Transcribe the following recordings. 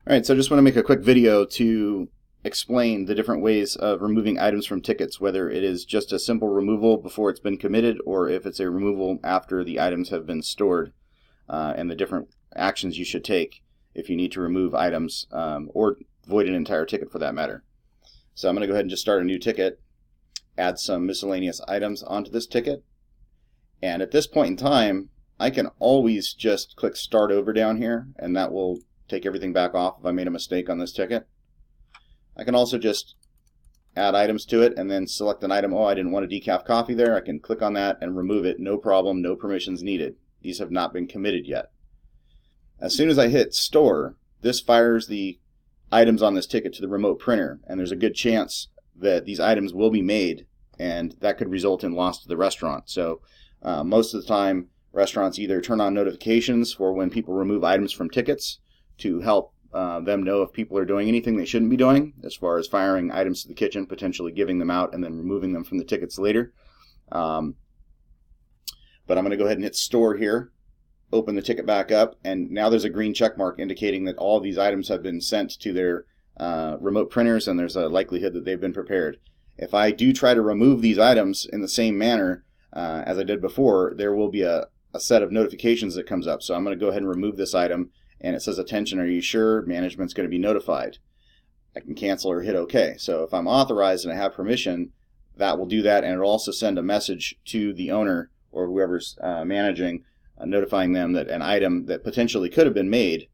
Alright, so I just want to make a quick video to explain the different ways of removing items from tickets, whether it is just a simple removal before it's been committed or if it's a removal after the items have been stored, and the different actions you should take if you need to remove items or void an entire ticket for that matter. So I'm going to go ahead and just start a new ticket, add some miscellaneous items onto this ticket, and at this point in time I can always just click start over down here and that will take everything back off if I made a mistake on this ticket. I can also just add items to it and then select an item. Oh, I didn't want a decaf coffee there. I can click on that and remove it. No problem, no permissions needed. These have not been committed yet. As soon as I hit store, this fires the items on this ticket to the remote printer, and there's a good chance that these items will be made, and that could result in loss to the restaurant. So most of the time restaurants either turn on notifications for when people remove items from tickets to help them know if people are doing anything they shouldn't be doing, as far as firing items to the kitchen, potentially giving them out and then removing them from the tickets later. But I'm going to go ahead and hit store here, open the ticket back up, and now there's a green check mark indicating that all of these items have been sent to their remote printers, and there's a likelihood that they've been prepared. If I do try to remove these items in the same manner as I did before, there will be a set of notifications that comes up. So I'm going to go ahead and remove this item, and it says, attention, are you sure? Management's going to be notified. I can cancel or hit OK. So if I'm authorized and I have permission, that will do that, and it'll also send a message to the owner or whoever's managing, notifying them that an item that potentially could have been made,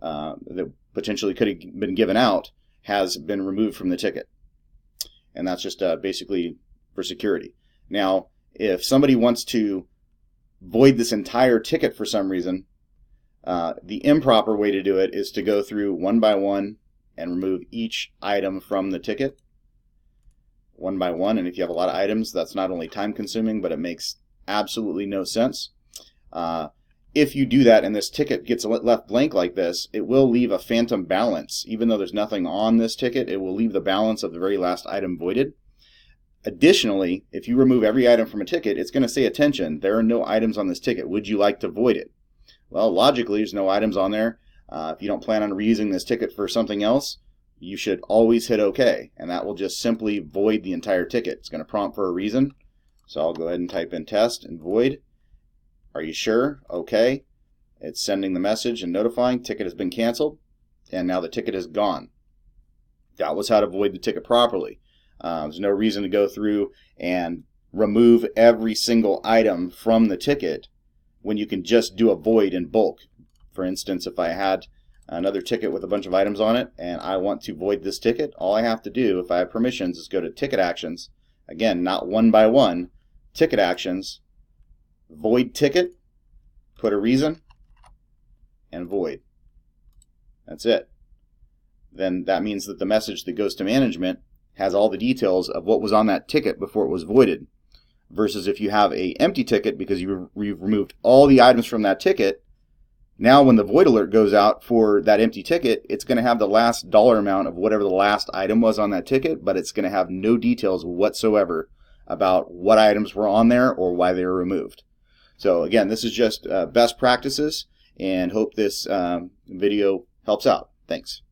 that potentially could have been given out, has been removed from the ticket. And that's just basically for security. Now, if somebody wants to void this entire ticket for some reason, the improper way to do it is to go through one by one and remove each item from the ticket one by one. And if you have a lot of items, that's not only time consuming, but it makes absolutely no sense. If you do that and this ticket gets left blank like this, it will leave a phantom balance. Even though there's nothing on this ticket, it will leave the balance of the very last item voided. Additionally, if you remove every item from a ticket, it's going to say, attention, there are no items on this ticket. Would you like to void it? Well, logically, there's no items on there. If you don't plan on reusing this ticket for something else, you should always hit OK, and that will just simply void the entire ticket. It's going to prompt for a reason, so I'll go ahead and type in test and void. Are you sure? OK. It's sending the message and notifying ticket has been canceled, and now the ticket is gone. That was how to void the ticket properly. There's no reason to go through and remove every single item from the ticket when you can just do a void in bulk. For instance, if I had another ticket with a bunch of items on it and I want to void this ticket, all I have to do, if I have permissions, is go to ticket actions. Again, not one by one, ticket actions, void ticket, put a reason, and void. That's it. Then that means that the message that goes to management has all the details of what was on that ticket before it was voided. Versus if you have an empty ticket because you've removed all the items from that ticket, now when the void alert goes out for that empty ticket, it's going to have the last dollar amount of whatever the last item was on that ticket, but it's going to have no details whatsoever about what items were on there or why they were removed. So again, this is just best practices, and hope this video helps out. Thanks.